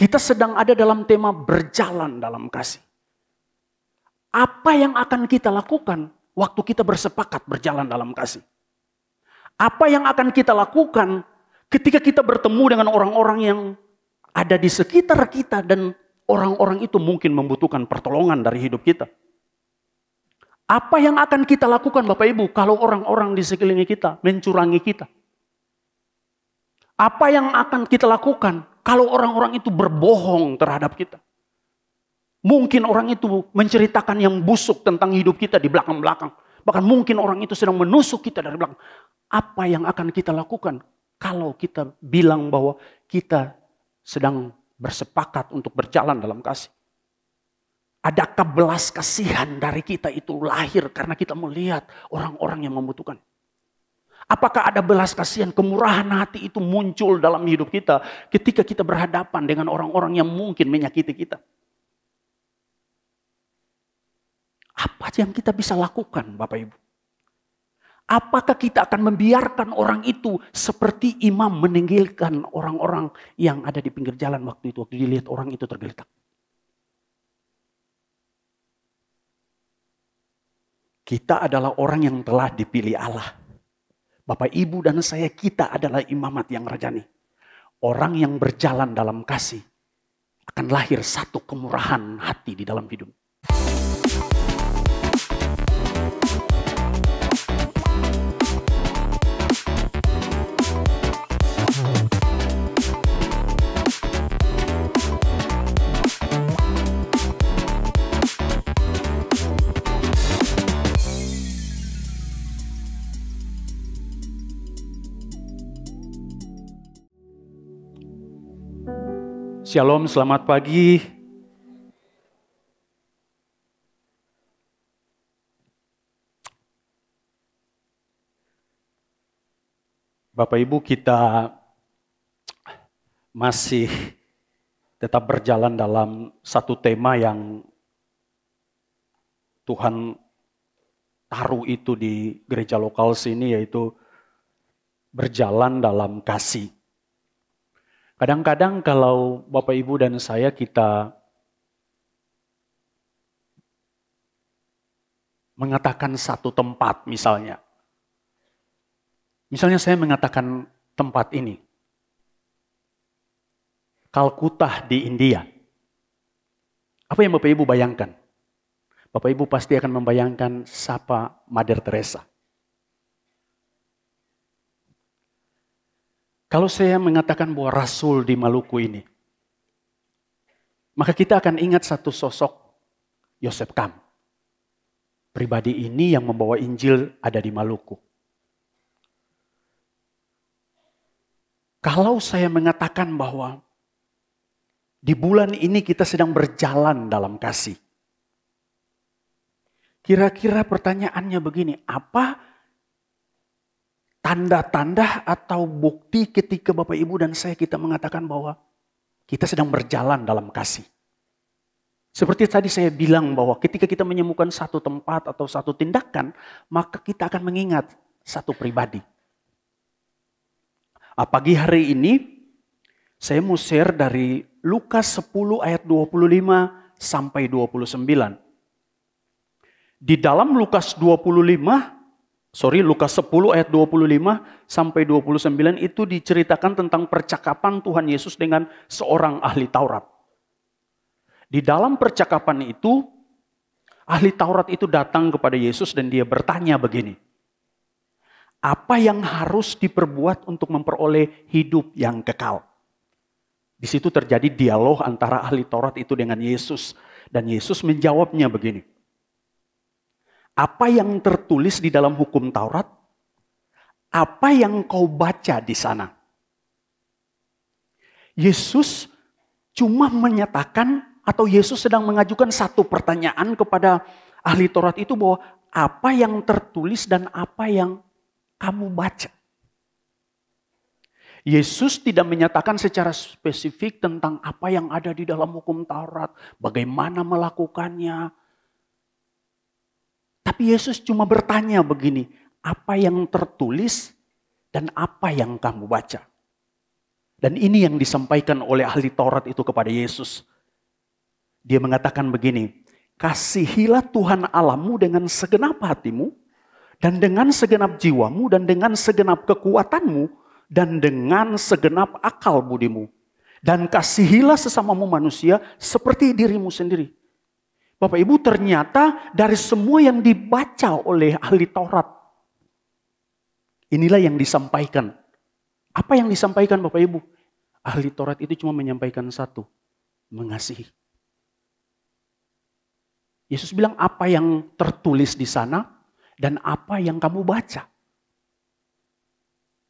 Kita sedang ada dalam tema berjalan dalam kasih. Apa yang akan kita lakukan waktu kita bersepakat berjalan dalam kasih? Apa yang akan kita lakukan ketika kita bertemu dengan orang-orang yang ada di sekitar kita dan orang-orang itu mungkin membutuhkan pertolongan dari hidup kita? Apa yang akan kita lakukan Bapak Ibu kalau orang-orang di sekeliling kita mencurangi kita? Apa yang akan kita lakukan kalau orang-orang itu berbohong terhadap kita? Mungkin orang itu menceritakan yang busuk tentang hidup kita di belakang-belakang. Bahkan mungkin orang itu sedang menusuk kita dari belakang. Apa yang akan kita lakukan kalau kita bilang bahwa kita sedang bersepakat untuk berjalan dalam kasih? Adakah belas kasihan dari kita itu lahir karena kita melihat orang-orang yang membutuhkan? Apakah ada belas kasihan, kemurahan hati itu muncul dalam hidup kita ketika kita berhadapan dengan orang-orang yang mungkin menyakiti kita? Apa yang kita bisa lakukan Bapak Ibu? Apakah kita akan membiarkan orang itu seperti imam meninggalkan orang-orang yang ada di pinggir jalan waktu dilihat orang itu tergeletak? Kita adalah orang yang telah dipilih Allah. Bapak, Ibu, dan saya, kita adalah imamat yang rajani. Orang yang berjalan dalam kasih akan lahir satu kemurahan hati di dalam hidup. Shalom, selamat pagi. Bapak Ibu, kita masih tetap berjalan dalam satu tema yang Tuhan taruh itu di gereja lokal sini, yaitu berjalan dalam kasih. Kadang-kadang kalau Bapak Ibu dan saya kita mengatakan satu tempat misalnya. Misalnya saya mengatakan tempat ini. Kalkuta di India. Apa yang Bapak Ibu bayangkan? Bapak Ibu pasti akan membayangkan siapa Mother Teresa. Kalau saya mengatakan bahwa Rasul di Maluku ini, maka kita akan ingat satu sosok, Yosef Kam. Pribadi ini yang membawa Injil ada di Maluku. Kalau saya mengatakan bahwa di bulan ini kita sedang berjalan dalam kasih. Kira-kira pertanyaannya begini, apa tanda-tanda atau bukti ketika Bapak Ibu dan saya kita mengatakan bahwa kita sedang berjalan dalam kasih? Seperti tadi saya bilang bahwa ketika kita menemukan satu tempat atau satu tindakan, maka kita akan mengingat satu pribadi. Pagi hari ini saya mau share dari Lukas 10 ayat 25 sampai 29. Di dalam Lukas 10 ayat 25 sampai 29 itu diceritakan tentang percakapan Tuhan Yesus dengan seorang ahli Taurat. Di dalam percakapan itu, ahli Taurat itu datang kepada Yesus dan dia bertanya begini. Apa yang harus diperbuat untuk memperoleh hidup yang kekal? Di situ terjadi dialog antara ahli Taurat itu dengan Yesus. Dan Yesus menjawabnya begini. Apa yang tertulis di dalam hukum Taurat? Apa yang kau baca di sana? Yesus cuma menyatakan atau Yesus sedang mengajukan satu pertanyaan kepada ahli Taurat itu bahwa apa yang tertulis dan apa yang kamu baca. Yesus tidak menyatakan secara spesifik tentang apa yang ada di dalam hukum Taurat, bagaimana melakukannya. Tapi Yesus cuma bertanya begini, apa yang tertulis dan apa yang kamu baca? Dan ini yang disampaikan oleh ahli Taurat itu kepada Yesus. Dia mengatakan begini, kasihilah Tuhan Allahmu dengan segenap hatimu, dan dengan segenap jiwamu, dan dengan segenap kekuatanmu, dan dengan segenap akal budimu. Dan kasihilah sesamamu manusia seperti dirimu sendiri. Bapak Ibu, ternyata dari semua yang dibaca oleh ahli Taurat, inilah yang disampaikan. Apa yang disampaikan Bapak Ibu? Ahli Taurat itu cuma menyampaikan satu, mengasihi. Yesus bilang apa yang tertulis di sana dan apa yang kamu baca.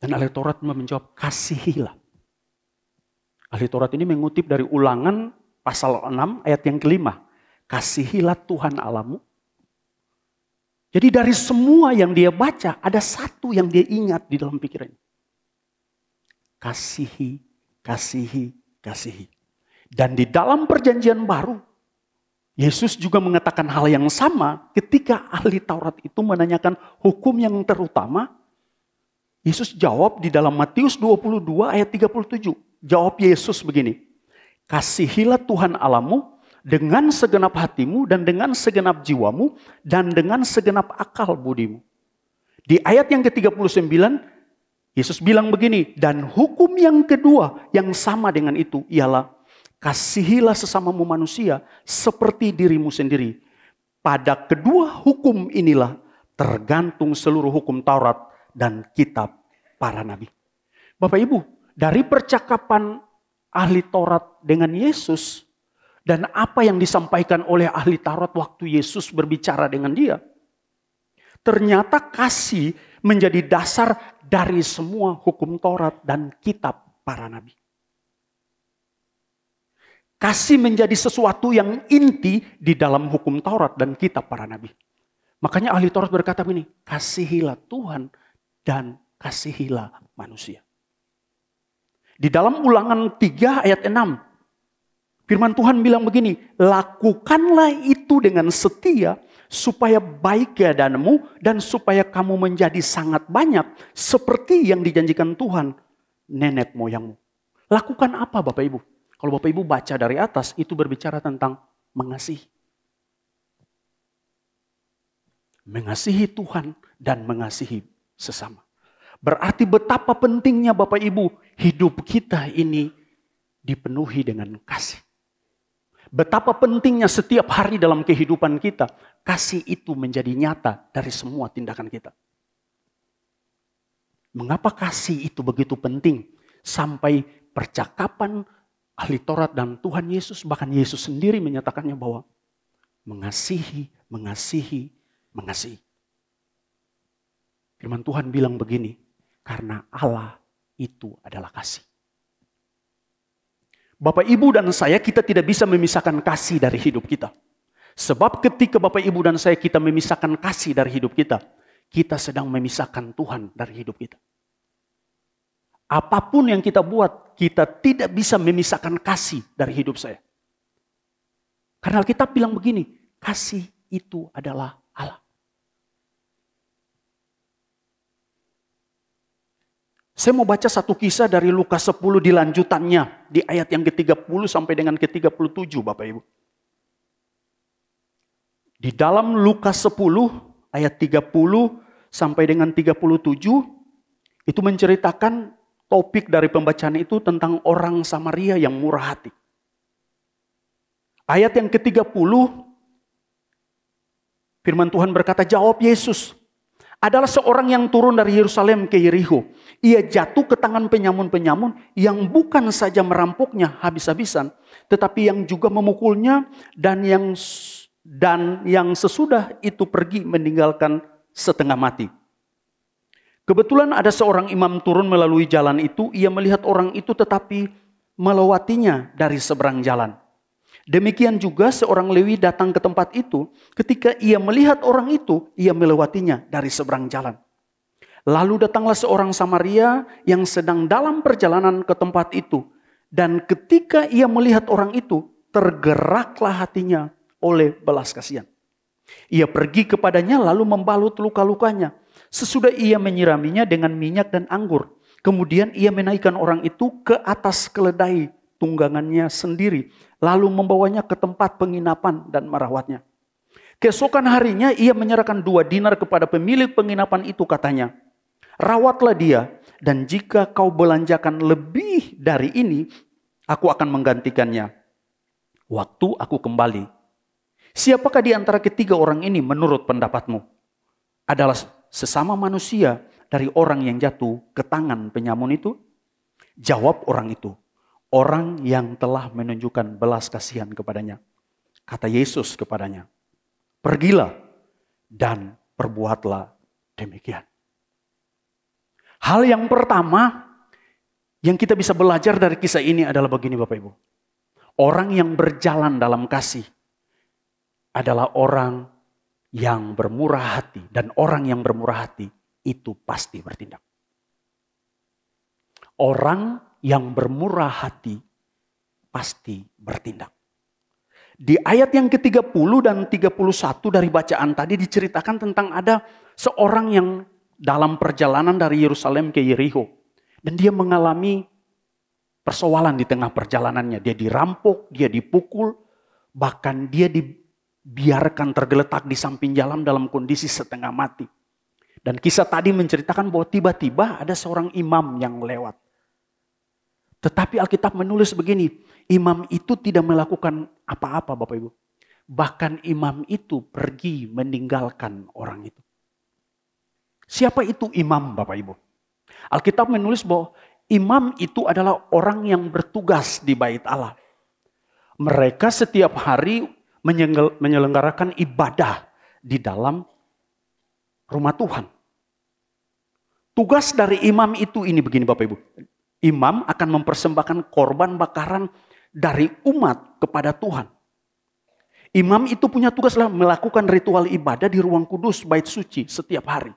Dan ahli Taurat menjawab, kasihilah. Ahli Taurat ini mengutip dari Ulangan pasal 6 ayat yang kelima. Kasihilah Tuhan Allahmu. Jadi dari semua yang dia baca, ada satu yang dia ingat di dalam pikirannya. Kasihi, kasihi, kasihi. Dan di dalam perjanjian baru, Yesus juga mengatakan hal yang sama ketika ahli Taurat itu menanyakan hukum yang terutama. Yesus jawab di dalam Matius 22 ayat 37. Jawab Yesus begini, kasihilah Tuhan Allahmu dengan segenap hatimu dan dengan segenap jiwamu dan dengan segenap akal budimu. Di ayat yang ke-39, Yesus bilang begini, dan hukum yang kedua yang sama dengan itu ialah kasihilah sesamamu manusia seperti dirimu sendiri. Pada kedua hukum inilah tergantung seluruh hukum Taurat dan kitab para nabi. Bapak Ibu, dari percakapan ahli Taurat dengan Yesus dan apa yang disampaikan oleh ahli Taurat waktu Yesus berbicara dengan dia, ternyata kasih menjadi dasar dari semua hukum Taurat dan kitab para nabi. Kasih menjadi sesuatu yang inti di dalam hukum Taurat dan kitab para nabi. Makanya ahli Taurat berkata begini, kasihilah Tuhan dan kasihilah manusia. Di dalam Ulangan 3 ayat 6, firman Tuhan bilang begini, lakukanlah itu dengan setia supaya baik keadaanmu dan supaya kamu menjadi sangat banyak seperti yang dijanjikan Tuhan nenek moyangmu. Lakukan apa Bapak Ibu? Kalau Bapak Ibu baca dari atas itu berbicara tentang mengasihi. Mengasihi Tuhan dan mengasihi sesama. Berarti betapa pentingnya Bapak Ibu hidup kita ini dipenuhi dengan kasih. Betapa pentingnya setiap hari dalam kehidupan kita, kasih itu menjadi nyata dari semua tindakan kita. Mengapa kasih itu begitu penting? Sampai percakapan ahli Taurat dan Tuhan Yesus, bahkan Yesus sendiri menyatakannya bahwa mengasihi, mengasihi, mengasihi. Firman Tuhan bilang begini, karena Allah itu adalah kasih. Bapak, Ibu, dan saya, kita tidak bisa memisahkan kasih dari hidup kita. Sebab ketika Bapak, Ibu, dan saya kita memisahkan kasih dari hidup kita, kita sedang memisahkan Tuhan dari hidup kita. Apapun yang kita buat, kita tidak bisa memisahkan kasih dari hidup saya. Karena Alkitab bilang begini, kasih itu adalah Allah. Saya mau baca satu kisah dari Lukas 10 di lanjutannya. Di ayat yang ke-30 sampai dengan ke-37 Bapak Ibu. Di dalam Lukas 10 ayat 30 sampai dengan 37. Itu menceritakan topik dari pembacaan itu tentang orang Samaria yang murah hati. Ayat yang ke-30. Firman Tuhan berkata, jawab Yesus. Adalah seorang yang turun dari Yerusalem ke Yerikho. Ia jatuh ke tangan penyamun-penyamun yang bukan saja merampoknya habis-habisan, tetapi yang juga memukulnya dan yang sesudah itu pergi meninggalkan setengah mati. Kebetulan ada seorang imam turun melalui jalan itu, ia melihat orang itu tetapi melewatinya dari seberang jalan. Demikian juga seorang Lewi datang ke tempat itu. Ketika ia melihat orang itu, ia melewatinya dari seberang jalan. Lalu datanglah seorang Samaria yang sedang dalam perjalanan ke tempat itu. Dan ketika ia melihat orang itu, tergeraklah hatinya oleh belas kasihan. Ia pergi kepadanya lalu membalut luka-lukanya. Sesudah ia menyiraminya dengan minyak dan anggur. Kemudian ia menaikkan orang itu ke atas keledai tunggangannya sendiri, lalu membawanya ke tempat penginapan dan merawatnya. Keesokan harinya ia menyerahkan 2 dinar kepada pemilik penginapan itu, katanya, rawatlah dia, dan jika kau belanjakan lebih dari ini, aku akan menggantikannya waktu aku kembali. Siapakah di antara ketiga orang ini menurut pendapatmu adalah sesama manusia dari orang yang jatuh ke tangan penyamun itu? Jawab orang itu, orang yang telah menunjukkan belas kasihan kepadanya. Kata Yesus kepadanya, pergilah dan perbuatlah demikian. Hal yang pertama yang kita bisa belajar dari kisah ini adalah begini Bapak Ibu. Orang yang berjalan dalam kasih adalah orang yang bermurah hati. Dan orang yang bermurah hati itu pasti bertindak. Orang yang bermurah hati pasti bertindak. Di ayat yang ke-30 dan 31 dari bacaan tadi diceritakan tentang ada seorang yang dalam perjalanan dari Yerusalem ke Yerikho. Dan dia mengalami persoalan di tengah perjalanannya. Dia dirampok, dia dipukul, bahkan dia dibiarkan tergeletak di samping jalan dalam kondisi setengah mati. Dan kisah tadi menceritakan bahwa tiba-tiba ada seorang imam yang lewat. Tetapi Alkitab menulis begini, imam itu tidak melakukan apa-apa Bapak Ibu. Bahkan imam itu pergi meninggalkan orang itu. Siapa itu imam Bapak Ibu? Alkitab menulis bahwa imam itu adalah orang yang bertugas di bait Allah. Mereka setiap hari menyelenggarakan ibadah di dalam rumah Tuhan. Tugas dari imam itu ini begini Bapak Ibu. Imam akan mempersembahkan korban bakaran dari umat kepada Tuhan. Imam itu punya tugas melakukan ritual ibadah di ruang kudus bait suci setiap hari.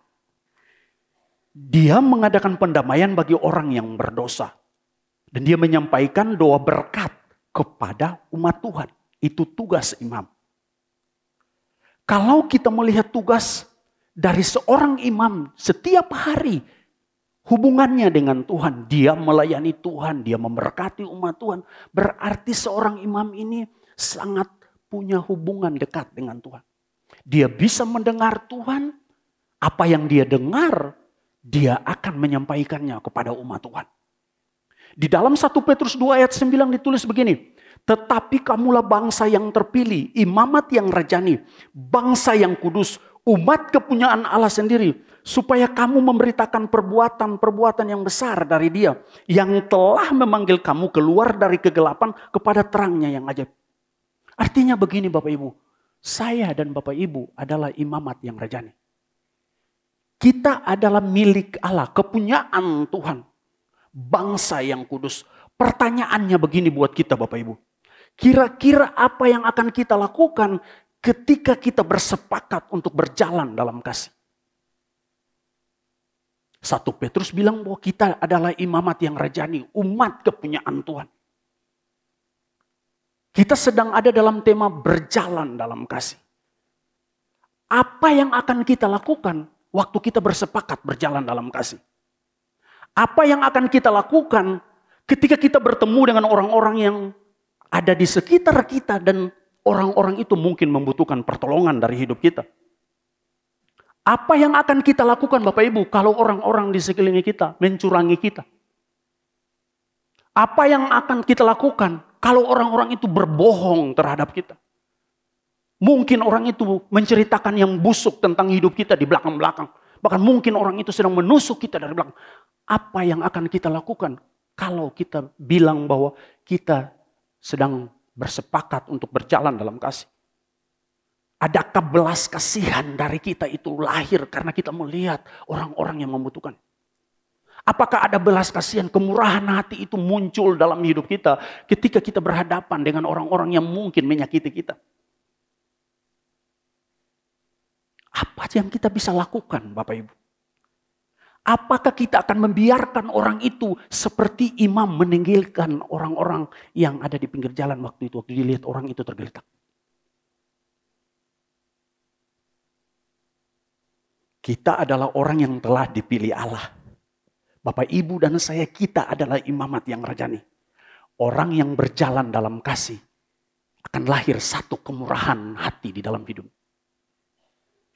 Dia mengadakan pendamaian bagi orang yang berdosa. Dan dia menyampaikan doa berkat kepada umat Tuhan. Itu tugas imam. Kalau kita melihat tugas dari seorang imam setiap hari, hubungannya dengan Tuhan, dia melayani Tuhan, dia memberkati umat Tuhan. Berarti seorang imam ini sangat punya hubungan dekat dengan Tuhan. Dia bisa mendengar Tuhan, apa yang dia dengar, dia akan menyampaikannya kepada umat Tuhan. Di dalam 1 Petrus 2 ayat 9 ditulis begini. Tetapi kamulah bangsa yang terpilih, imamat yang rajani, bangsa yang kudus, umat kepunyaan Allah sendiri. Supaya kamu memberitakan perbuatan-perbuatan yang besar dari Dia. Yang telah memanggil kamu keluar dari kegelapan kepada terangnya yang ajaib. Artinya begini Bapak Ibu. Saya dan Bapak Ibu adalah imamat yang rajani. Kita adalah milik Allah, kepunyaan Tuhan. Bangsa yang kudus. Pertanyaannya begini buat kita Bapak Ibu. Kira-kira apa yang akan kita lakukan ketika kita bersepakat untuk berjalan dalam kasih? 1 Petrus bilang bahwa kita adalah imamat yang rajani, umat kepunyaan Tuhan. Kita sedang ada dalam tema berjalan dalam kasih. Apa yang akan kita lakukan waktu kita bersepakat berjalan dalam kasih? Apa yang akan kita lakukan ketika kita bertemu dengan orang-orang yang ada di sekitar kita dan orang-orang itu mungkin membutuhkan pertolongan dari hidup kita? Apa yang akan kita lakukan Bapak Ibu kalau orang-orang di sekeliling kita mencurangi kita? Apa yang akan kita lakukan kalau orang-orang itu berbohong terhadap kita? Mungkin orang itu menceritakan yang busuk tentang hidup kita di belakang-belakang. Bahkan mungkin orang itu sedang menusuk kita dari belakang. Apa yang akan kita lakukan kalau kita bilang bahwa kita sedang bersepakat untuk berjalan dalam kasih? Adakah belas kasihan dari kita itu lahir karena kita melihat orang-orang yang membutuhkan? Apakah ada belas kasihan, kemurahan hati itu muncul dalam hidup kita ketika kita berhadapan dengan orang-orang yang mungkin menyakiti kita? Apa yang kita bisa lakukan Bapak Ibu? Apakah kita akan membiarkan orang itu seperti imam meninggalkan orang-orang yang ada di pinggir jalan waktu itu, waktu dilihat orang itu tergeletak? Kita adalah orang yang telah dipilih Allah. Bapak, Ibu, dan saya, kita adalah imamat yang rajani. Orang yang berjalan dalam kasih akan lahir satu kemurahan hati di dalam hidup.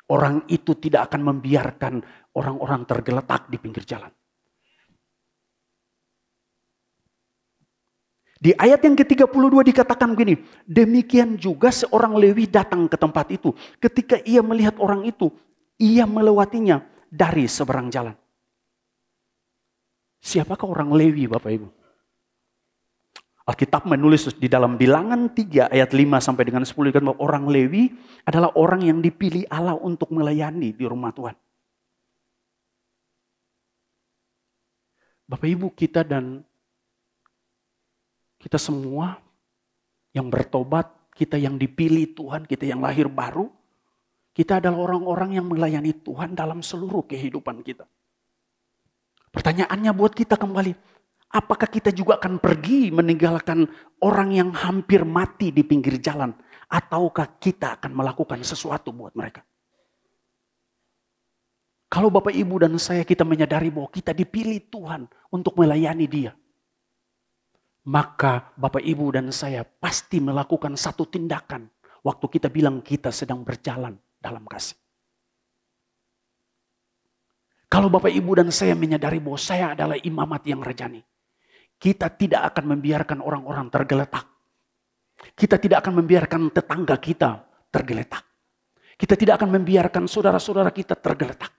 Orang itu tidak akan membiarkan orang-orang tergeletak di pinggir jalan. Di ayat yang ke-32 dikatakan begini, demikian juga seorang Lewi datang ke tempat itu. Ketika ia melihat orang itu, ia melewatinya dari seberang jalan. Siapakah orang Lewi, Bapak Ibu? Alkitab menulis di dalam Bilangan 3 ayat 5 sampai dengan 10 dikatakan bahwa orang Lewi adalah orang yang dipilih Allah untuk melayani di rumah Tuhan. Bapak Ibu, kita semua yang bertobat, kita yang dipilih Tuhan, kita yang lahir baru, kita adalah orang-orang yang melayani Tuhan dalam seluruh kehidupan kita. Pertanyaannya buat kita kembali, apakah kita juga akan pergi meninggalkan orang yang hampir mati di pinggir jalan? Ataukah kita akan melakukan sesuatu buat mereka? Kalau Bapak, Ibu, dan saya kita menyadari bahwa kita dipilih Tuhan untuk melayani Dia, maka Bapak, Ibu, dan saya pasti melakukan satu tindakan waktu kita bilang kita sedang berjalan dalam kasih. Kalau Bapak, Ibu, dan saya menyadari bahwa saya adalah imamat yang rajani, kita tidak akan membiarkan orang-orang tergeletak. Kita tidak akan membiarkan tetangga kita tergeletak. Kita tidak akan membiarkan saudara-saudara kita tergeletak.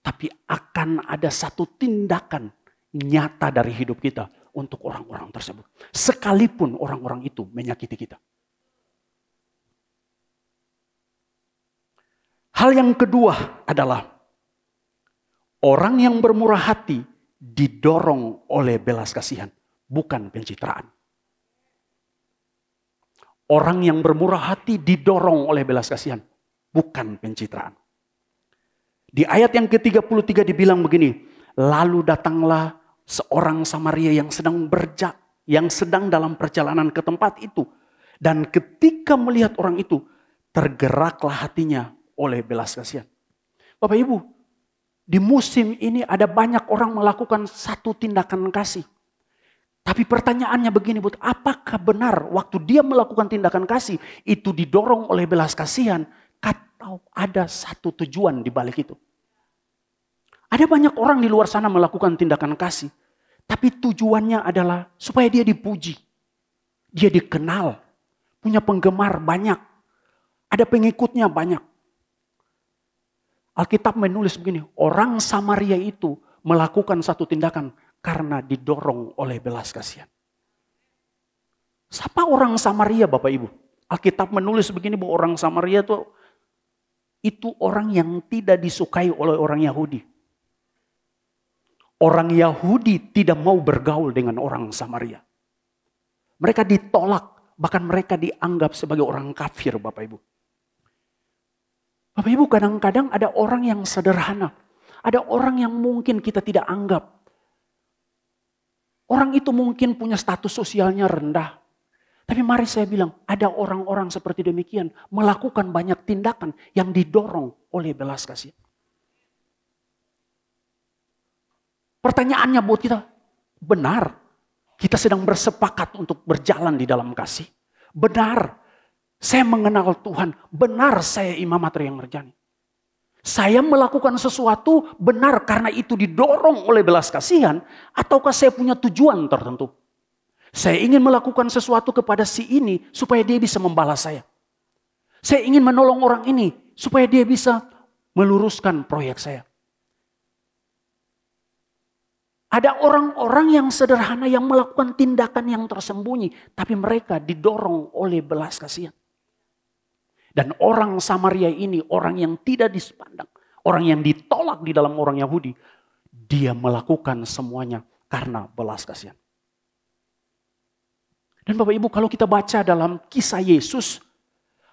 Tapi akan ada satu tindakan nyata dari hidup kita untuk orang-orang tersebut. Sekalipun orang-orang itu menyakiti kita. Hal yang kedua adalah orang yang bermurah hati didorong oleh belas kasihan, bukan pencitraan. Orang yang bermurah hati didorong oleh belas kasihan, bukan pencitraan. Di ayat yang ke-33 dibilang begini, lalu datanglah seorang Samaria yang sedang dalam perjalanan ke tempat itu. Dan ketika melihat orang itu, tergeraklah hatinya oleh belas kasihan. Bapak, Ibu, di musim ini ada banyak orang melakukan satu tindakan kasih. Tapi pertanyaannya begini, Bu, apakah benar waktu dia melakukan tindakan kasih itu didorong oleh belas kasihan atau ada satu tujuan di balik itu? Ada banyak orang di luar sana melakukan tindakan kasih, tapi tujuannya adalah supaya dia dipuji. Dia dikenal, punya penggemar banyak, ada pengikutnya banyak. Alkitab menulis begini, orang Samaria itu melakukan satu tindakan karena didorong oleh belas kasihan. Siapa orang Samaria, Bapak Ibu? Alkitab menulis begini bahwa orang Samaria itu orang yang tidak disukai oleh orang Yahudi. Orang Yahudi tidak mau bergaul dengan orang Samaria. Mereka ditolak, bahkan mereka dianggap sebagai orang kafir, Bapak Ibu. Bapak Ibu, kadang-kadang ada orang yang sederhana. Ada orang yang mungkin kita tidak anggap. Orang itu mungkin punya status sosialnya rendah. Tapi mari saya bilang, ada orang-orang seperti demikian melakukan banyak tindakan yang didorong oleh belas kasihan. Pertanyaannya buat kita, benar kita sedang bersepakat untuk berjalan di dalam kasih? Benar saya mengenal Tuhan, benar saya imamat yang rajani. Saya melakukan sesuatu benar karena itu didorong oleh belas kasihan, ataukah saya punya tujuan tertentu? Saya ingin melakukan sesuatu kepada si ini supaya dia bisa membalas saya. Saya ingin menolong orang ini supaya dia bisa meluruskan proyek saya. Ada orang-orang yang sederhana yang melakukan tindakan yang tersembunyi, tapi mereka didorong oleh belas kasihan. Dan orang Samaria ini orang yang tidak dipandang, orang yang ditolak di dalam orang Yahudi, dia melakukan semuanya karena belas kasihan. Dan Bapak Ibu, kalau kita baca dalam kisah Yesus,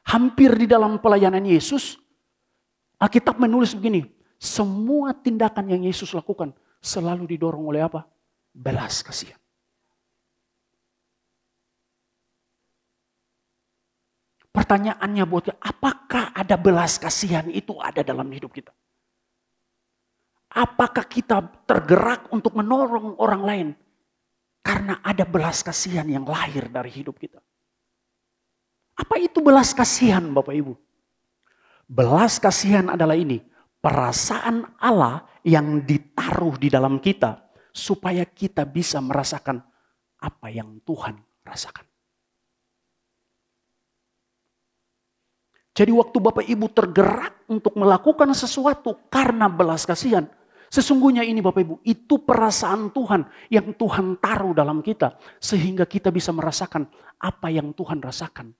hampir di dalam pelayanan Yesus, Alkitab menulis begini, semua tindakan yang Yesus lakukan selalu didorong oleh apa? Belas kasihan. Pertanyaannya buat kita, apakah ada belas kasihan itu ada dalam hidup kita? Apakah kita tergerak untuk menolong orang lain? Karena ada belas kasihan yang lahir dari hidup kita. Apa itu belas kasihan Bapak Ibu? Belas kasihan adalah ini. Perasaan Allah yang ditaruh di dalam kita. Supaya kita bisa merasakan apa yang Tuhan rasakan. Jadi waktu Bapak Ibu tergerak untuk melakukan sesuatu karena belas kasihan. Sesungguhnya ini Bapak Ibu, itu perasaan Tuhan yang Tuhan taruh dalam kita. Sehingga kita bisa merasakan apa yang Tuhan rasakan.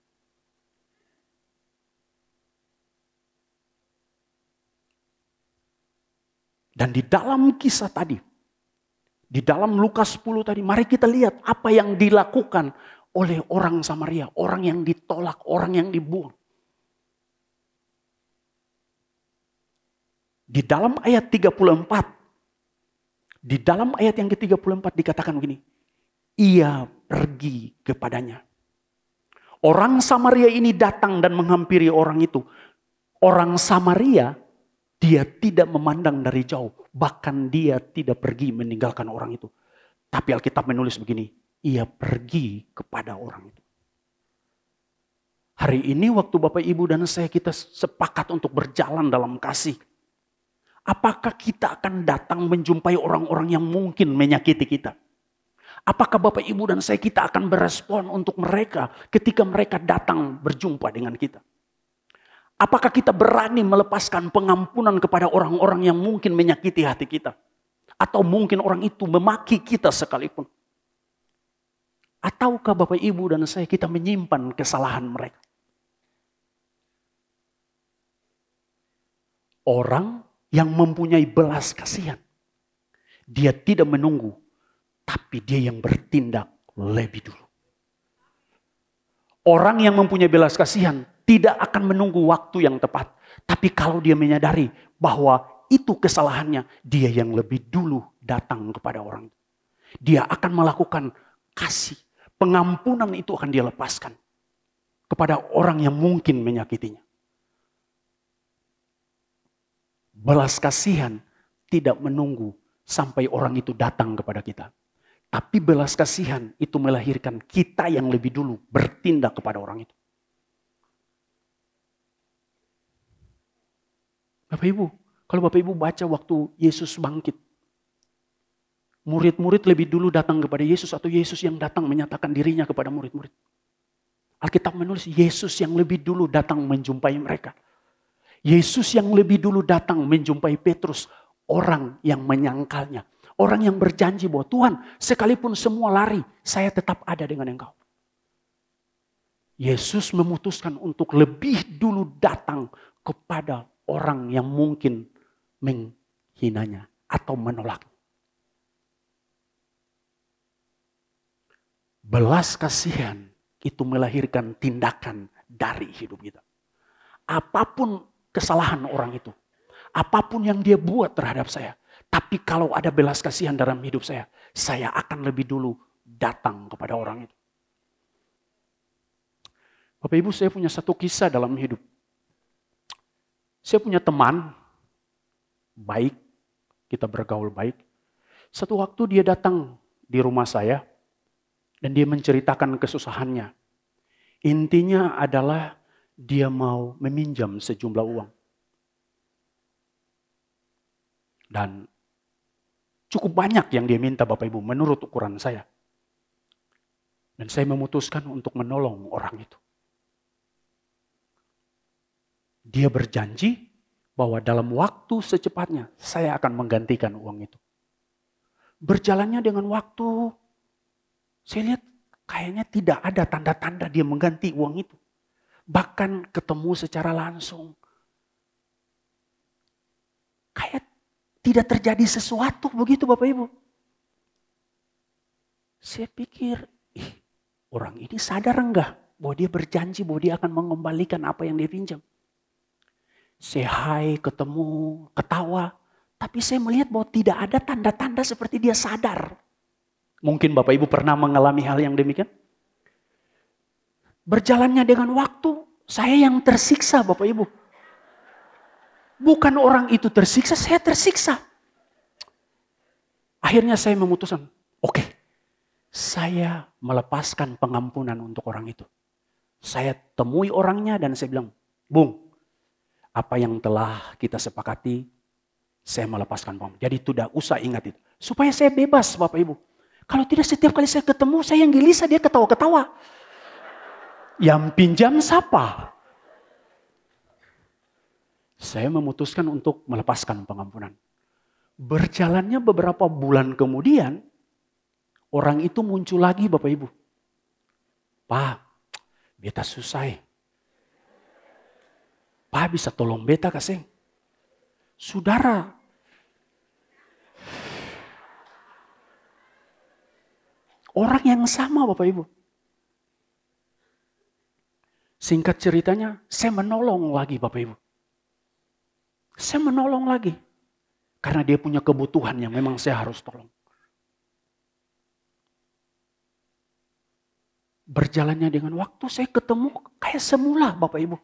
Dan di dalam kisah tadi, di dalam Lukas 10 tadi, mari kita lihat apa yang dilakukan oleh orang Samaria. Orang yang ditolak, orang yang dibuang. Di dalam ayat 34, di dalam ayat yang ke-34 dikatakan begini. Ia pergi kepadanya. Orang Samaria ini datang dan menghampiri orang itu. Orang Samaria, dia tidak memandang dari jauh. Bahkan dia tidak pergi meninggalkan orang itu. Tapi Alkitab menulis begini. Ia pergi kepada orang itu. Hari ini waktu Bapak Ibu dan saya kita sepakat untuk berjalan dalam kasih. Apakah kita akan datang menjumpai orang-orang yang mungkin menyakiti kita? Apakah Bapak Ibu dan saya kita akan berespon untuk mereka ketika mereka datang berjumpa dengan kita? Apakah kita berani melepaskan pengampunan kepada orang-orang yang mungkin menyakiti hati kita? Atau mungkin orang itu memaki kita sekalipun? Ataukah Bapak Ibu dan saya kita menyimpan kesalahan mereka? Orang yang mempunyai belas kasihan. Dia tidak menunggu, tapi dia yang bertindak lebih dulu. Orang yang mempunyai belas kasihan tidak akan menunggu waktu yang tepat. Tapi kalau dia menyadari bahwa itu kesalahannya, dia yang lebih dulu datang kepada orang itu. Dia akan melakukan kasih. Pengampunan itu akan dia lepaskan kepada orang yang mungkin menyakitinya. Belas kasihan tidak menunggu sampai orang itu datang kepada kita. Tapi belas kasihan itu melahirkan kita yang lebih dulu bertindak kepada orang itu. Bapak Ibu, kalau Bapak Ibu baca waktu Yesus bangkit. Murid-murid lebih dulu datang kepada Yesus atau Yesus yang datang menyatakan dirinya kepada murid-murid. Alkitab menulis Yesus yang lebih dulu datang menjumpai mereka. Yesus yang lebih dulu datang menjumpai Petrus, orang yang menyangkalnya. Orang yang berjanji bahwa Tuhan, sekalipun semua lari, saya tetap ada dengan engkau. Yesus memutuskan untuk lebih dulu datang kepada orang yang mungkin menghinanya atau menolaknya. Belas kasihan itu melahirkan tindakan dari hidup kita. Apapun kesalahan orang itu. Apapun yang dia buat terhadap saya. Tapi kalau ada belas kasihan dalam hidup saya akan lebih dulu datang kepada orang itu. Bapak Ibu, saya punya satu kisah dalam hidup. Saya punya teman, baik, kita bergaul baik. Satu waktu dia datang di rumah saya, dan dia menceritakan kesusahannya. Intinya adalah dia mau meminjam sejumlah uang. Dan cukup banyak yang dia minta Bapak Ibu menurut ukuran saya. Dan saya memutuskan untuk menolong orang itu. Dia berjanji bahwa dalam waktu secepatnya saya akan menggantikan uang itu. Berjalannya dengan waktu, saya lihat kayaknya tidak ada tanda-tanda dia mengganti uang itu. Bahkan ketemu secara langsung. Kayak tidak terjadi sesuatu begitu Bapak Ibu. Saya pikir, orang ini sadar enggak bahwa dia berjanji bahwa dia akan mengembalikan apa yang dia pinjam. Say hi, ketemu, ketawa. Tapi saya melihat bahwa tidak ada tanda-tanda seperti dia sadar. Mungkin Bapak Ibu pernah mengalami hal yang demikian. Berjalannya dengan waktu, saya yang tersiksa Bapak Ibu. Bukan orang itu tersiksa, saya tersiksa. Akhirnya saya memutuskan, oke, saya melepaskan pengampunan untuk orang itu. Saya temui orangnya dan saya bilang, Bung, apa yang telah kita sepakati, saya melepaskan pengampunan. Jadi tidak usah ingat itu. Supaya saya bebas Bapak Ibu. Kalau tidak setiap kali saya ketemu, saya yang gelisah, dia ketawa-ketawa. Yang pinjam siapa? Saya memutuskan untuk melepaskan pengampunan. Berjalannya beberapa bulan kemudian, orang itu muncul lagi Bapak Ibu. Pak, beta susah. Pak bisa tolong beta kasih. Saudara, orang yang sama Bapak Ibu. Singkat ceritanya, saya menolong lagi Bapak Ibu. Saya menolong lagi. Karena dia punya kebutuhan yang memang saya harus tolong. Berjalannya dengan waktu saya ketemu kayak semula Bapak Ibu.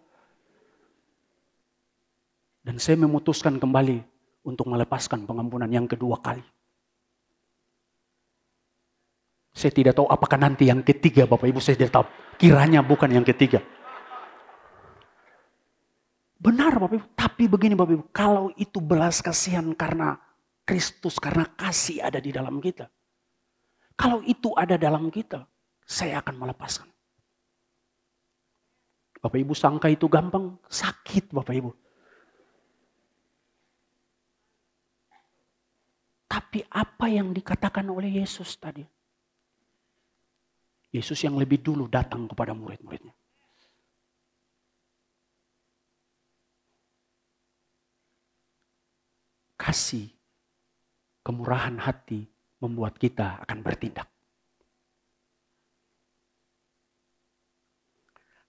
Dan saya memutuskan kembali untuk melepaskan pengampunan yang kedua kali. Saya tidak tahu apakah nanti yang ketiga Bapak Ibu, saya tidak tahu. Kiranya bukan yang ketiga. Benar Bapak Ibu, tapi begini Bapak Ibu, kalau itu belas kasihan karena Kristus, karena kasih ada di dalam kita. Kalau itu ada dalam kita, saya akan melepaskan. Bapak Ibu sangka itu gampang, sakit Bapak Ibu. Tapi apa yang dikatakan oleh Yesus tadi? Yesus yang lebih dulu datang kepada murid-muridnya. Kasih, kemurahan hati membuat kita akan bertindak.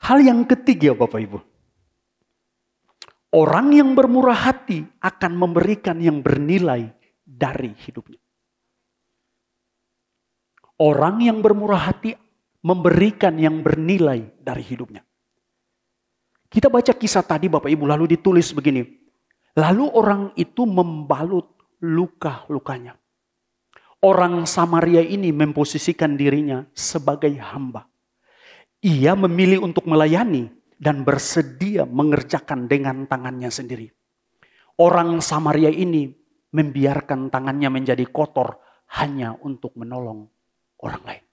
Hal yang ketiga Bapak Ibu. Orang yang bermurah hati akan memberikan yang bernilai dari hidupnya. Orang yang bermurah hati memberikan yang bernilai dari hidupnya. Kita baca kisah tadi Bapak Ibu lalu ditulis begini. Lalu orang itu membalut luka-lukanya. Orang Samaria ini memposisikan dirinya sebagai hamba. Ia memilih untuk melayani dan bersedia mengerjakan dengan tangannya sendiri. Orang Samaria ini membiarkan tangannya menjadi kotor hanya untuk menolong orang lain.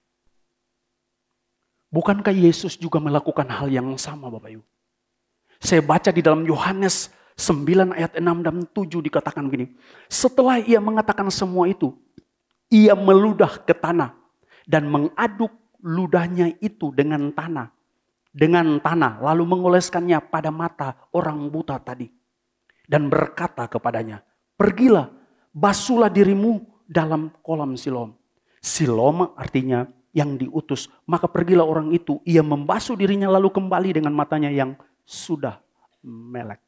Bukankah Yesus juga melakukan hal yang sama Bapak Ibu? Saya baca di dalam Yohanes 9 ayat 6 dan 7 dikatakan begini. Setelah ia mengatakan semua itu, ia meludah ke tanah dan mengaduk ludahnya itu dengan tanah. Lalu mengoleskannya pada mata orang buta tadi. Dan berkata kepadanya, pergilah, basuhlah dirimu dalam kolam Siloam. Siloam artinya yang diutus. Maka pergilah orang itu, ia membasuh dirinya lalu kembali dengan matanya yang sudah melek.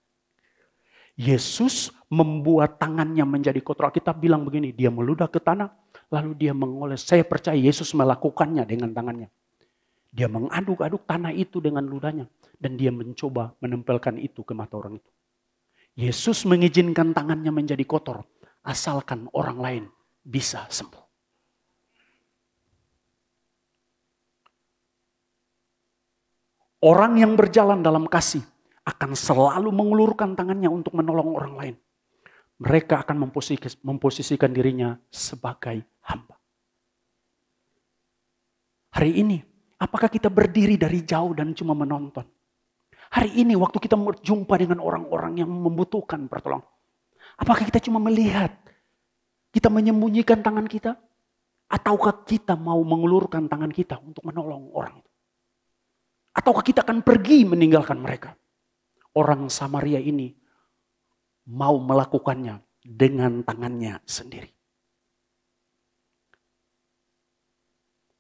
Yesus membuat tangannya menjadi kotor. Kita bilang begini, dia meludah ke tanah, lalu dia mengoles. Saya percaya Yesus melakukannya dengan tangannya. Dia mengaduk-aduk tanah itu dengan ludahnya. Dan dia mencoba menempelkan itu ke mata orang itu. Yesus mengizinkan tangannya menjadi kotor, asalkan orang lain bisa sembuh. Orang yang berjalan dalam kasih akan selalu mengulurkan tangannya untuk menolong orang lain. Mereka akan memposisikan dirinya sebagai hamba. Hari ini, apakah kita berdiri dari jauh dan cuma menonton? Hari ini waktu kita berjumpa dengan orang-orang yang membutuhkan pertolongan. Apakah kita cuma melihat? Kita menyembunyikan tangan kita? Ataukah kita mau mengulurkan tangan kita untuk menolong orang itu? Ataukah kita akan pergi meninggalkan mereka? Orang Samaria ini mau melakukannya dengan tangannya sendiri.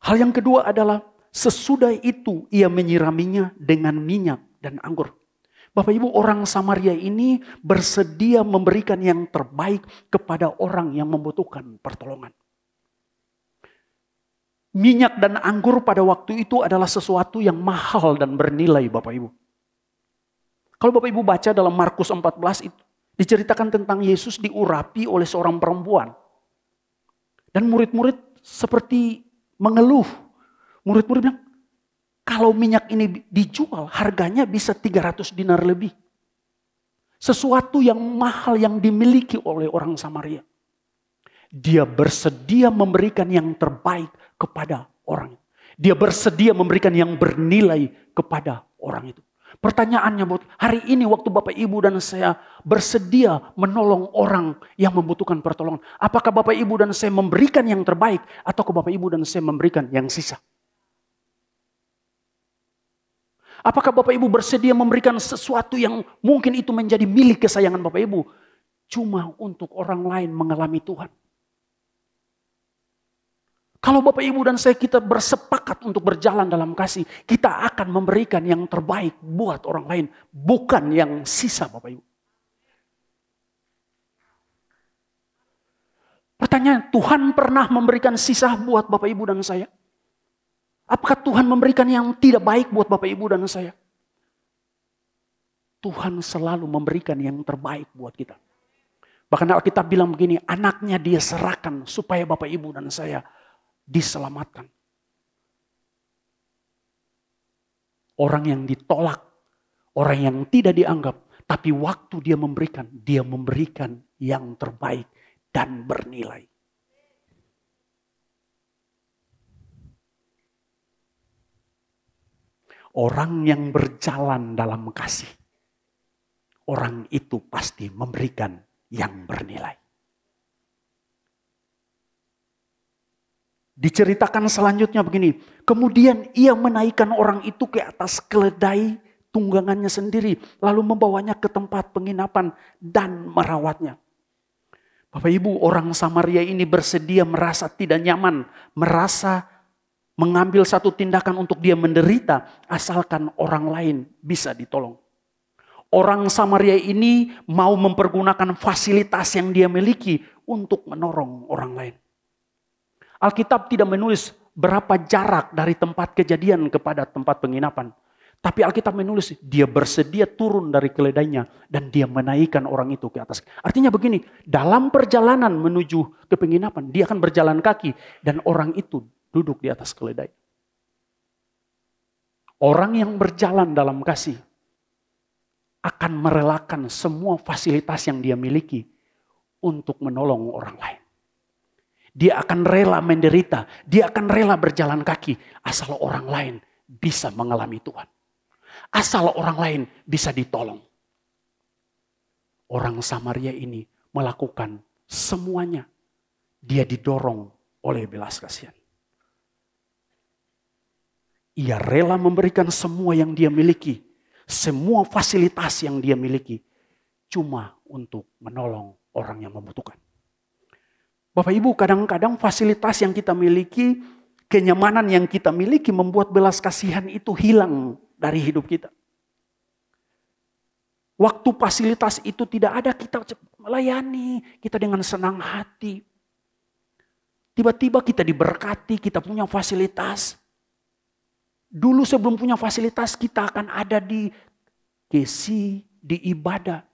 Hal yang kedua adalah sesudah itu ia menyiraminya dengan minyak dan anggur. Bapak Ibu, orang Samaria ini bersedia memberikan yang terbaik kepada orang yang membutuhkan pertolongan. Minyak dan anggur pada waktu itu adalah sesuatu yang mahal dan bernilai Bapak Ibu. Kalau Bapak Ibu baca dalam Markus 14 itu diceritakan tentang Yesus diurapi oleh seorang perempuan. Dan murid-murid seperti mengeluh. Murid-murid bilang, kalau minyak ini dijual harganya bisa 300 dinar lebih. Sesuatu yang mahal yang dimiliki oleh orang Samaria. Dia bersedia memberikan yang terbaik kepada orang itu. Dia bersedia memberikan yang bernilai kepada orang itu. Pertanyaannya buat hari ini waktu Bapak Ibu dan saya bersedia menolong orang yang membutuhkan pertolongan. Apakah Bapak Ibu dan saya memberikan yang terbaik atau Bapak Ibu dan saya memberikan yang sisa? Apakah Bapak Ibu bersedia memberikan sesuatu yang mungkin itu menjadi milik kesayangan Bapak Ibu cuma untuk orang lain mengalami Tuhan? Kalau Bapak Ibu dan saya kita bersepakat untuk berjalan dalam kasih, kita akan memberikan yang terbaik buat orang lain, bukan yang sisa Bapak Ibu. Pertanyaan, Tuhan pernah memberikan sisa buat Bapak Ibu dan saya? Apakah Tuhan memberikan yang tidak baik buat Bapak Ibu dan saya? Tuhan selalu memberikan yang terbaik buat kita. Bahkan Alkitab bilang begini, anaknya dia serahkan supaya Bapak Ibu dan saya diselamatkan. Orang yang ditolak, orang yang tidak dianggap, tapi waktu dia memberikan yang terbaik dan bernilai. Orang yang berjalan dalam kasih, orang itu pasti memberikan yang bernilai. Diceritakan selanjutnya begini, kemudian ia menaikkan orang itu ke atas keledai tunggangannya sendiri, lalu membawanya ke tempat penginapan dan merawatnya. Bapak Ibu, orang Samaria ini bersedia merasa tidak nyaman, merasa mengambil satu tindakan untuk dia menderita, asalkan orang lain bisa ditolong. Orang Samaria ini mau mempergunakan fasilitas yang dia miliki untuk menolong orang lain. Alkitab tidak menulis berapa jarak dari tempat kejadian kepada tempat penginapan. Tapi Alkitab menulis dia bersedia turun dari keledainya dan dia menaikkan orang itu ke atas. Artinya begini, dalam perjalanan menuju ke penginapan dia akan berjalan kaki dan orang itu duduk di atas keledai. Orang yang berjalan dalam kasih akan merelakan semua fasilitas yang dia miliki untuk menolong orang lain. Dia akan rela menderita, dia akan rela berjalan kaki asal orang lain bisa mengalami Tuhan. Asal orang lain bisa ditolong. Orang Samaria ini melakukan semuanya. Dia didorong oleh belas kasihan. Ia rela memberikan semua yang dia miliki. Semua fasilitas yang dia miliki. Cuma untuk menolong orang yang membutuhkan. Bapak Ibu, kadang-kadang fasilitas yang kita miliki, kenyamanan yang kita miliki membuat belas kasihan itu hilang dari hidup kita. Waktu fasilitas itu tidak ada, kita melayani, kita dengan senang hati. Tiba-tiba kita diberkati, kita punya fasilitas. Dulu sebelum punya fasilitas kita akan ada di kesi, di ibadah.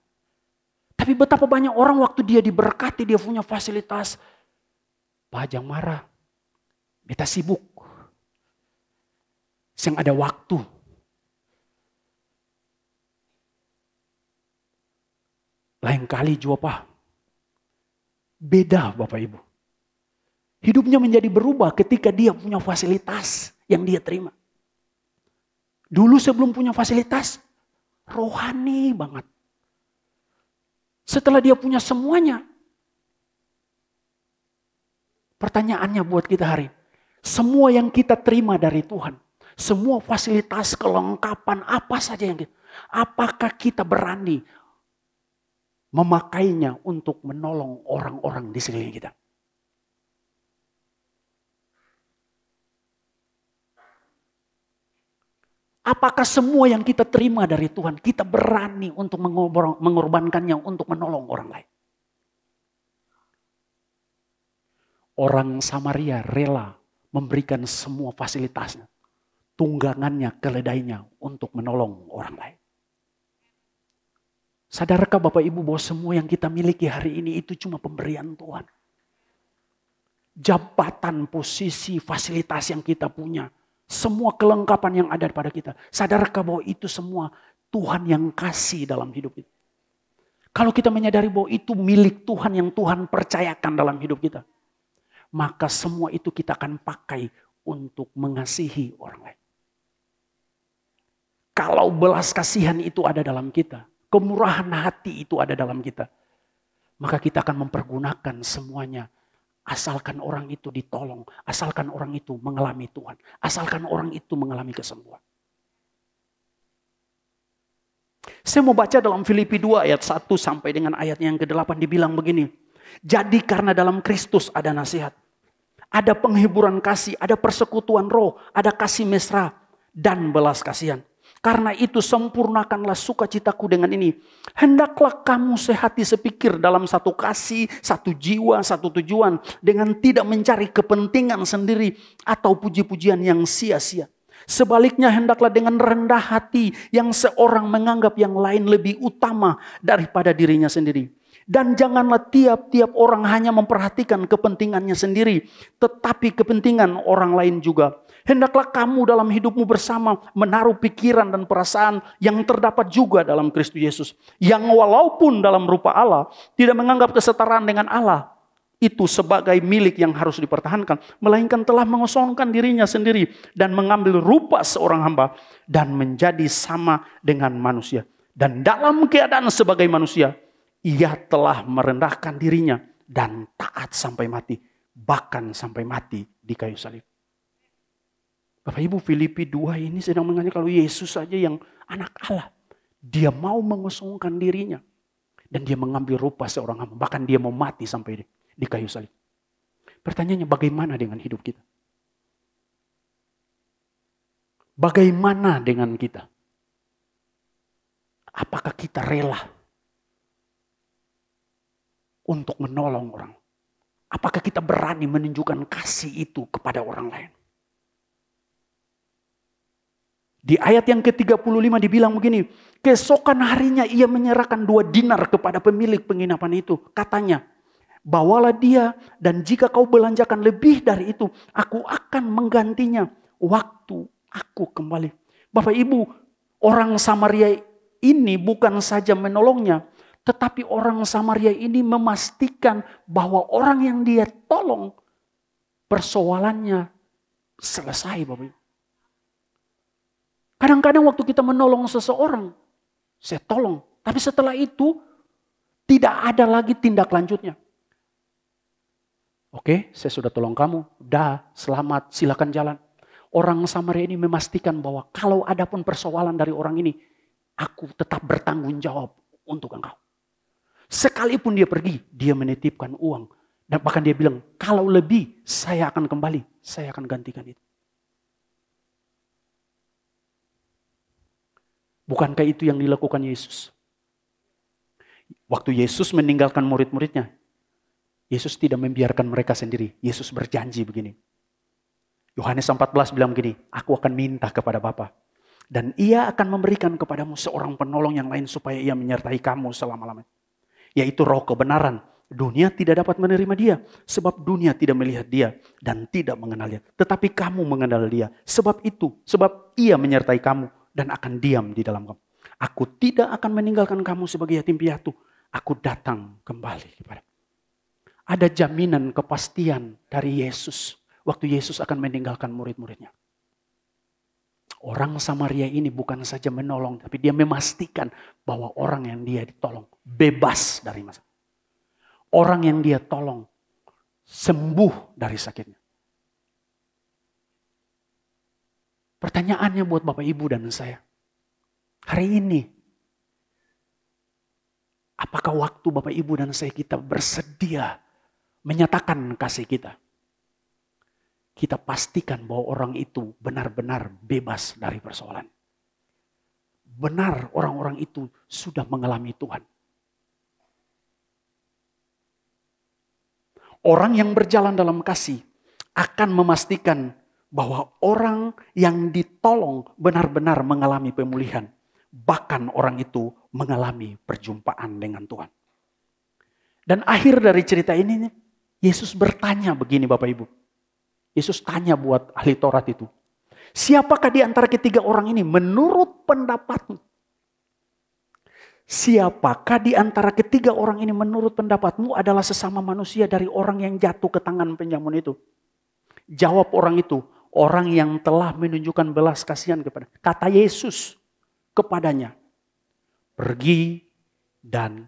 Tapi betapa banyak orang waktu dia diberkati, dia punya fasilitas. Pak Ajang marah, beta sibuk. Yang ada waktu. Lain kali juga Pak. Beda Bapak Ibu. Hidupnya menjadi berubah ketika dia punya fasilitas yang dia terima. Dulu sebelum punya fasilitas, rohani banget. Setelah dia punya semuanya. Pertanyaannya buat kita hari ini. Semua yang kita terima dari Tuhan. Semua fasilitas, kelengkapan, apa saja yang kita. Apakah kita berani memakainya untuk menolong orang-orang di sekeliling kita? Apakah semua yang kita terima dari Tuhan, kita berani untuk mengorbankannya untuk menolong orang lain? Orang Samaria rela memberikan semua fasilitasnya, tunggangannya, keledainya untuk menolong orang lain. Sadarkah Bapak Ibu bahwa semua yang kita miliki hari ini itu cuma pemberian Tuhan? jabatan, posisi, fasilitas yang kita punya. Semua kelengkapan yang ada pada kita. Sadarkah bahwa itu semua Tuhan yang kasih dalam hidup kita? Kalau kita menyadari bahwa itu milik Tuhan yang Tuhan percayakan dalam hidup kita, maka semua itu kita akan pakai untuk mengasihi orang lain. Kalau belas kasihan itu ada dalam kita, kemurahan hati itu ada dalam kita, maka kita akan mempergunakan semuanya. Asalkan orang itu ditolong, asalkan orang itu mengalami Tuhan, asalkan orang itu mengalami kesembuhan. Saya mau baca dalam Filipi 2 ayat 1 sampai dengan ayatnya yang ke-8 dibilang begini. Jadi karena dalam Kristus ada nasihat, ada penghiburan kasih, ada persekutuan roh, ada kasih mesra dan belas kasihan. Karena itu sempurnakanlah sukacitaku dengan ini. Hendaklah kamu sehati sepikir dalam satu kasih, satu jiwa, satu tujuan. Dengan tidak mencari kepentingan sendiri atau puji-pujian yang sia-sia. Sebaliknya hendaklah dengan rendah hati yang seorang menganggap yang lain lebih utama daripada dirinya sendiri. Dan janganlah tiap-tiap orang hanya memperhatikan kepentingannya sendiri, tetapi kepentingan orang lain juga. Hendaklah kamu dalam hidupmu bersama menaruh pikiran dan perasaan yang terdapat juga dalam Kristus Yesus. Yang walaupun dalam rupa Allah, tidak menganggap kesetaraan dengan Allah itu sebagai milik yang harus dipertahankan. Melainkan telah mengosongkan dirinya sendiri dan mengambil rupa seorang hamba dan menjadi sama dengan manusia. Dan dalam keadaan sebagai manusia, ia telah merendahkan dirinya dan taat sampai mati. Bahkan sampai mati di kayu salib. Bapak Ibu, Filipi 2 ini sedang mengatakan kalau Yesus saja yang anak Allah. Dia mau mengosongkan dirinya. Dan dia mengambil rupa seorang hamba. Bahkan dia mau mati sampai di kayu salib. Pertanyaannya bagaimana dengan hidup kita? Bagaimana dengan kita? Apakah kita rela untuk menolong orang? Apakah kita berani menunjukkan kasih itu kepada orang lain? Di ayat yang ke-35 dibilang begini, keesokan harinya ia menyerahkan 2 dinar kepada pemilik penginapan itu. Katanya, bawalah dia dan jika kau belanjakan lebih dari itu, aku akan menggantinya waktu aku kembali. Bapak Ibu, orang Samaria ini bukan saja menolongnya, tetapi orang Samaria ini memastikan bahwa orang yang dia tolong, persoalannya selesai, Bapak Ibu. Kadang-kadang waktu kita menolong seseorang, saya tolong. Tapi setelah itu, tidak ada lagi tindak lanjutnya. Oke, saya sudah tolong kamu. Dah, selamat, silakan jalan. Orang Samaria ini memastikan bahwa kalau ada pun persoalan dari orang ini, aku tetap bertanggung jawab untuk engkau. Sekalipun dia pergi, dia menitipkan uang. Dan bahkan dia bilang, kalau lebih, saya akan kembali. Saya akan gantikan itu. Bukankah itu yang dilakukan Yesus? Waktu Yesus meninggalkan murid-muridnya, Yesus tidak membiarkan mereka sendiri. Yesus berjanji begini. Yohanes 14 bilang begini, aku akan minta kepada Bapa. Dan ia akan memberikan kepadamu seorang penolong yang lain supaya ia menyertai kamu selama-lamanya. Yaitu roh kebenaran. Dunia tidak dapat menerima dia. Sebab dunia tidak melihat dia dan tidak mengenal dia. Tetapi kamu mengenal dia. Sebab ia menyertai kamu. Dan akan diam di dalam kamu. Aku tidak akan meninggalkan kamu sebagai yatim piatu. Aku datang kembali kepada. Ada jaminan kepastian dari Yesus. Waktu Yesus akan meninggalkan murid-muridnya. Orang Samaria ini bukan saja menolong. Tapi dia memastikan bahwa orang yang dia ditolong bebas dari masalah. Orang yang dia tolong sembuh dari sakitnya. Pertanyaannya buat Bapak Ibu dan saya. Hari ini. Apakah waktu Bapak Ibu dan saya kita bersedia menyatakan kasih kita? Kita pastikan bahwa orang itu benar-benar bebas dari persoalan. Benar orang-orang itu sudah mengalami Tuhan. Orang yang berjalan dalam kasih akan memastikan bahwa orang yang ditolong benar-benar mengalami pemulihan. Bahkan orang itu mengalami perjumpaan dengan Tuhan. Dan akhir dari cerita ini, Yesus bertanya begini Bapak Ibu. Yesus tanya buat ahli Taurat itu. Siapakah di antara ketiga orang ini menurut pendapatmu? Siapakah di antara ketiga orang ini menurut pendapatmu adalah sesama manusia dari orang yang jatuh ke tangan penjamun itu? Jawab orang itu, orang yang telah menunjukkan belas kasihan kepada. Kata Yesus kepadanya, pergi dan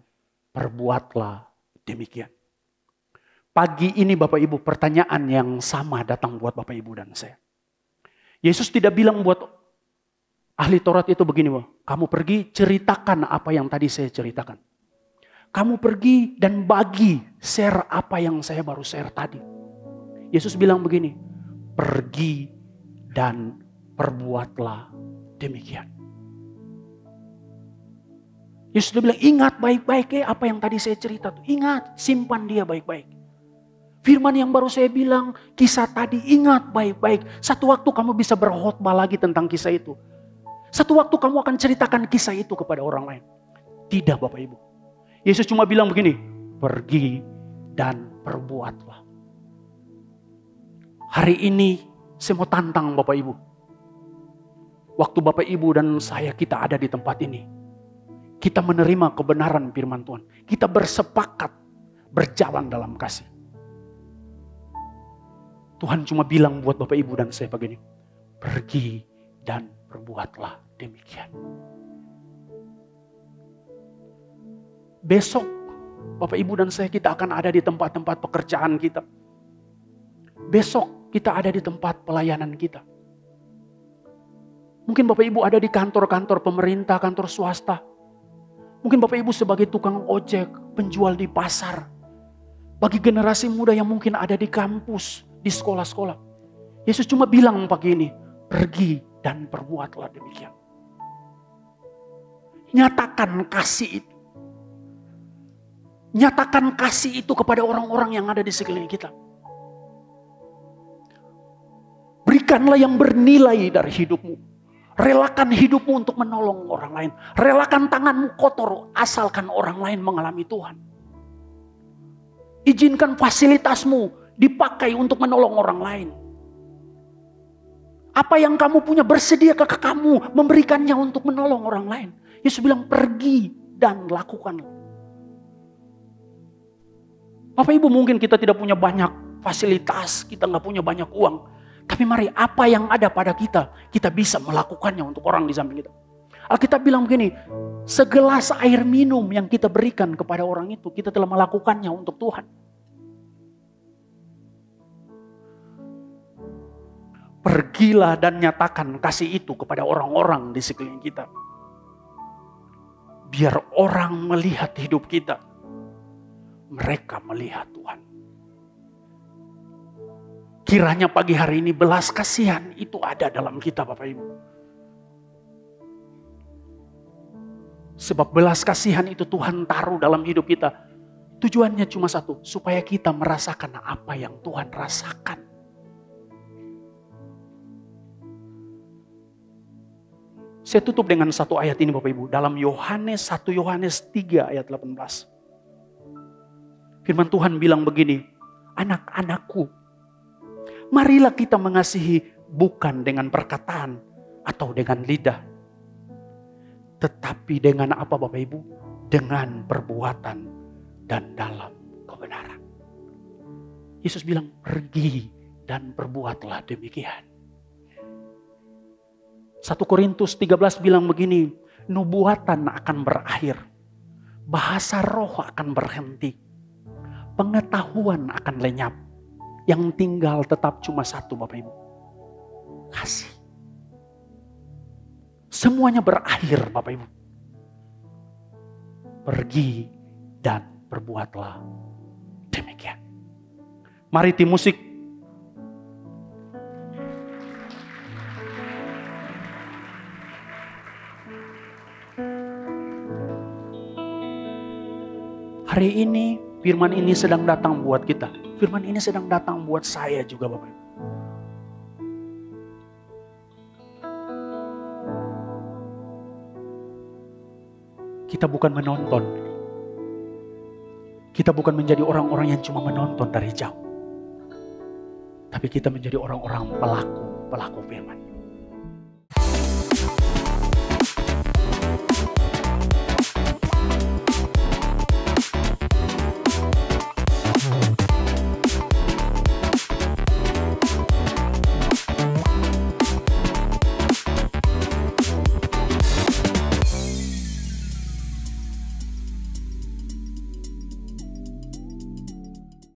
perbuatlah demikian. Pagi ini Bapak Ibu, pertanyaan yang sama datang buat Bapak Ibu dan saya. Yesus tidak bilang buat ahli Taurat itu begini, kamu pergi ceritakan apa yang tadi saya ceritakan. Kamu pergi dan bagi, share apa yang saya baru share tadi. Yesus bilang begini, pergi dan perbuatlah demikian. Yesus bilang, ingat baik-baik apa yang tadi saya cerita. Ingat, simpan dia baik-baik. Firman yang baru saya bilang, kisah tadi ingat baik-baik. Satu waktu kamu bisa berkhotbah lagi tentang kisah itu. Satu waktu kamu akan ceritakan kisah itu kepada orang lain. Tidak Bapak Ibu. Yesus cuma bilang begini, pergi dan perbuatlah. Hari ini saya mau tantang Bapak Ibu. Waktu Bapak Ibu dan saya kita ada di tempat ini. Kita menerima kebenaran firman Tuhan. Kita bersepakat berjalan dalam kasih. Tuhan cuma bilang buat Bapak Ibu dan saya begini. Pergi dan perbuatlah demikian. Besok Bapak Ibu dan saya kita akan ada di tempat-tempat pekerjaan kita. Besok kita ada di tempat pelayanan kita. Mungkin Bapak Ibu ada di kantor-kantor pemerintah, kantor swasta. Mungkin Bapak Ibu sebagai tukang ojek, penjual di pasar. Bagi generasi muda yang mungkin ada di kampus, di sekolah-sekolah. Yesus cuma bilang pagi ini, pergi dan perbuatlah demikian. Nyatakan kasih itu. Nyatakan kasih itu kepada orang-orang yang ada di sekeliling kita. Berikanlah yang bernilai dari hidupmu. Relakan hidupmu untuk menolong orang lain. Relakan tanganmu kotor asalkan orang lain mengalami Tuhan. Izinkan fasilitasmu dipakai untuk menolong orang lain. Apa yang kamu punya bersedia ke kamu memberikannya untuk menolong orang lain. Yesus bilang pergi dan lakukan. Bapak Ibu mungkin kita tidak punya banyak fasilitas, kita nggak punya banyak uang. Tapi mari apa yang ada pada kita bisa melakukannya untuk orang di samping kita. Alkitab bilang begini, segelas air minum yang kita berikan kepada orang itu, kita telah melakukannya untuk Tuhan. Pergilah dan nyatakan kasih itu kepada orang-orang di sekeliling kita. Biar orang melihat hidup kita. Mereka melihat Tuhan. Kiranya pagi hari ini belas kasihan itu ada dalam kita Bapak Ibu. Sebab belas kasihan itu Tuhan taruh dalam hidup kita. Tujuannya cuma satu, supaya kita merasakan apa yang Tuhan rasakan. Saya tutup dengan satu ayat ini Bapak Ibu. Dalam Yohanes 1 Yohanes 3 ayat 18. Firman Tuhan bilang begini. Anak-anakku, marilah kita mengasihi bukan dengan perkataan atau dengan lidah. Tetapi dengan apa Bapak Ibu? Dengan perbuatan dan dalam kebenaran. Yesus bilang pergi dan perbuatlah demikian. 1 Korintus 13 bilang begini, nubuatan akan berakhir, bahasa roh akan berhenti, pengetahuan akan lenyap, yang tinggal tetap cuma satu Bapak Ibu, kasih. Semuanya berakhir Bapak Ibu. Pergi dan perbuatlah demikian. Mari tim musik. Hari ini firman ini sedang datang buat kita. Firman ini sedang datang buat saya juga Bapak Ibu. Kita bukan menonton. Kita bukan menjadi orang-orang yang cuma menonton dari jauh. Tapi kita menjadi orang-orang pelaku firman.